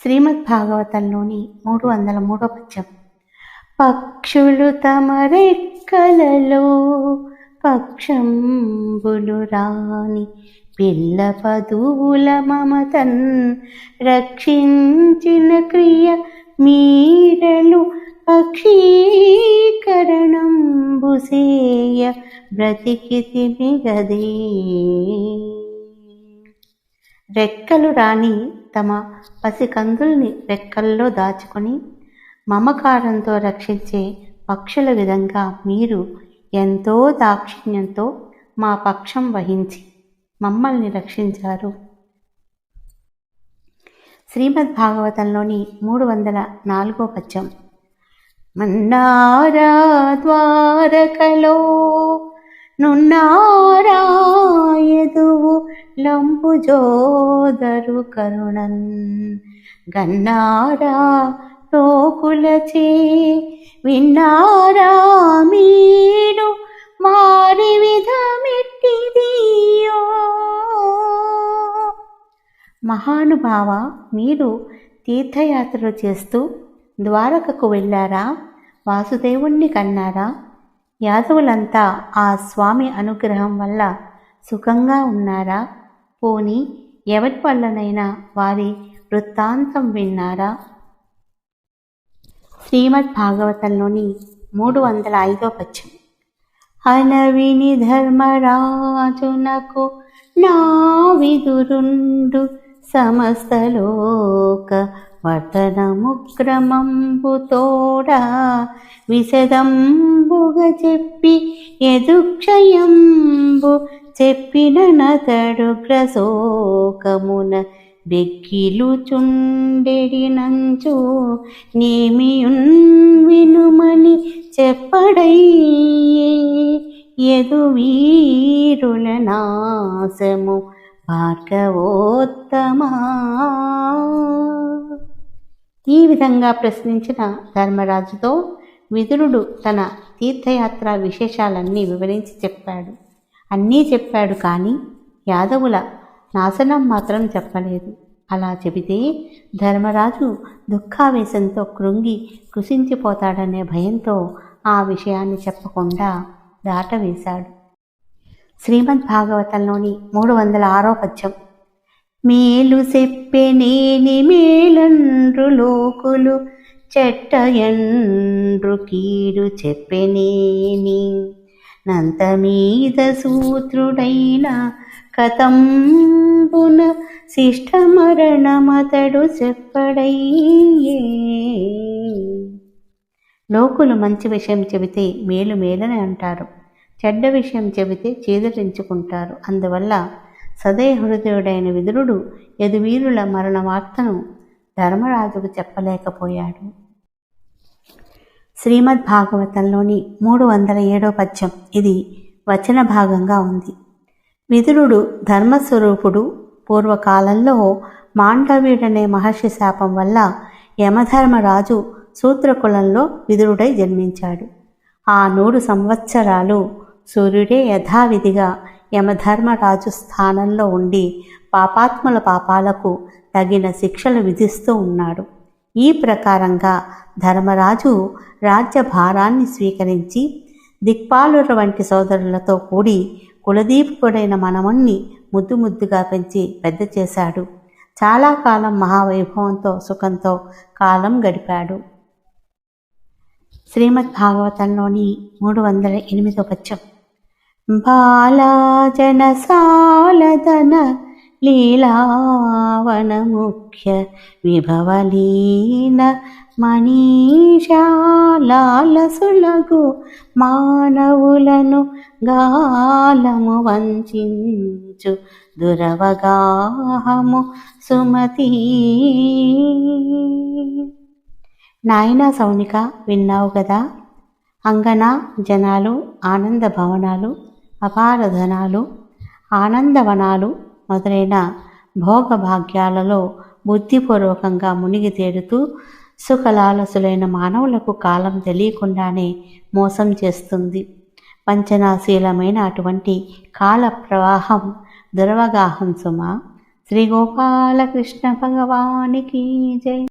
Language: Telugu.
శ్రీమద్భాగవతంలోని 303 పద్యం. పక్షులు తమ రెక్కలలో పక్షంబులు రాని పిల్ల పదువుల మమతన్ రక్షించిన క్రియ మీరలు పక్షీకరణంబుసేయ బ్రతికితి మిగదే. రెక్కలు రాని తమ పసికందుల్ని రెక్కల్లో దాచుకొని మమకారంతో రక్షించే పక్షుల విధంగా మీరు ఎంతో దాక్షిణ్యంతో మా పక్షం వహించి మమ్మల్ని రక్షించారు. శ్రీమద్భాగవతంలోని 304 పద్యం. మన్నారా ద్వారకలో నున్నారా ఎదువు లంబుజోదరు కరుణన్ గన్నారా లోకులచే విన్నారా మీరు మారి విధమిట్టిదియో. మహానుభావ, మీరు తీర్థయాత్రలు చేస్తూ ద్వారకకు వెళ్ళారా? వాసుదేవుణ్ణి కన్నారా? యాదవులంతా ఆ స్వామి అనుగ్రహం వల్ల సుఖంగా ఉన్నారా? పోని ఎవరి వల్లనైనా వారి వృత్తాంతం విన్నారా? శ్రీమద్భాగవతంలోని 305 పద్యం. అనవిని ధర్మరాజునకు నా విదురుండు సమస్తలోక వర్తనముక్రమంబు తోడా విశదంబుగ చెప్పి యదుక్షయంబు చెప్పిన నతడు గ్రశోకమున బెక్కిలు చుండెడినంచు నేమియున్ వినుమని చెప్పడయ్యే యదువీరుల నాశము భార్గవోత్తమా. ఈ విధంగా ప్రశ్నించిన ధర్మరాజుతో విదురుడు తన తీర్థయాత్ర విశేషాలన్నీ వివరించి చెప్పాడు. అన్నీ చెప్పాడు, కానీ యాదవుల నాశనం మాత్రం చెప్పలేదు. అలా చెబితే ధర్మరాజు దుఃఖావేశంతో కృంగి కృషించిపోతాడనే భయంతో ఆ విషయాన్ని చెప్పకుండా దాటవేశాడు. శ్రీమద్భాగవతంలోని 306 పద్యం. మేలు చెప్పెనేని మేలండ్రు లోకులు చెట్టయండ్రు కీడు చెప్పెనేని నంతమీద సూత్రుడైన కతంబున శిష్టమరణమతడు చెప్పడయ్యే. లోకులు మంచి విషయం చెబితే మేలు మేలని అంటారు, చెడ్డ విషయం చెబితే చేదరించుకుంటారు. అందువల్ల సదయహృదయుడైన విదురుడు యదువీరుల మరణ వార్తను ధర్మరాజుకు చెప్పలేకపోయాడు. శ్రీమద్భాగవతంలోని 307 పద్యం. ఇది వచన భాగంగా ఉంది. విదురుడు ధర్మస్వరూపుడు. పూర్వకాలంలో మాండవ్యుడనే మహర్షి శాపం వల్ల యమధర్మరాజు శూద్రకులంలో విదురుడై జన్మించాడు. ఆ 100 సంవత్సరాలు సూర్యుడే యథావిధిగా యమధర్మరాజు స్థానంలో ఉండి పాపాత్ముల పాపాలకు తగిన శిక్షలు విధిస్తూ ఉన్నాడు. ఈ ప్రకారంగా ధర్మరాజు రాజ్యభారాన్ని స్వీకరించి దిక్పాలుర వంటి సోదరులతో కూడి కులదీపకుడైన మనవణ్ణి ముద్దు ముద్దుగా పెంచి పెద్ద చేశాడు. చాలా కాలం మహావైభవంతో సుఖంతో కాలం గడిపాడు. శ్రీమద్భాగవతంలోని 308 పద్యం. బాలాజనసాలదన లీలావన ముఖ్య విభవలీన మనీషాలాలసులగు మానవులను గాలము వంచించు దురవగాహము సుమతి. నాయనా సౌనిక, విన్నావు కదా? అంగన జనాలు, ఆనంద భవనాలు, అపారధనాలు, ఆనందవనాలు మొదలైన భోగభాగ్యాలలో బుద్ధిపూర్వకంగా మునిగి తేడుతూ సుఖలాలసులైన మానవులకు కాలం తెలియకుండానే మోసం చేస్తుంది. వంచనాశీలమైన అటువంటి కాల ప్రవాహం దురవగాహం సుమ. శ్రీ గోపాలకృష్ణ భగవానికి జై.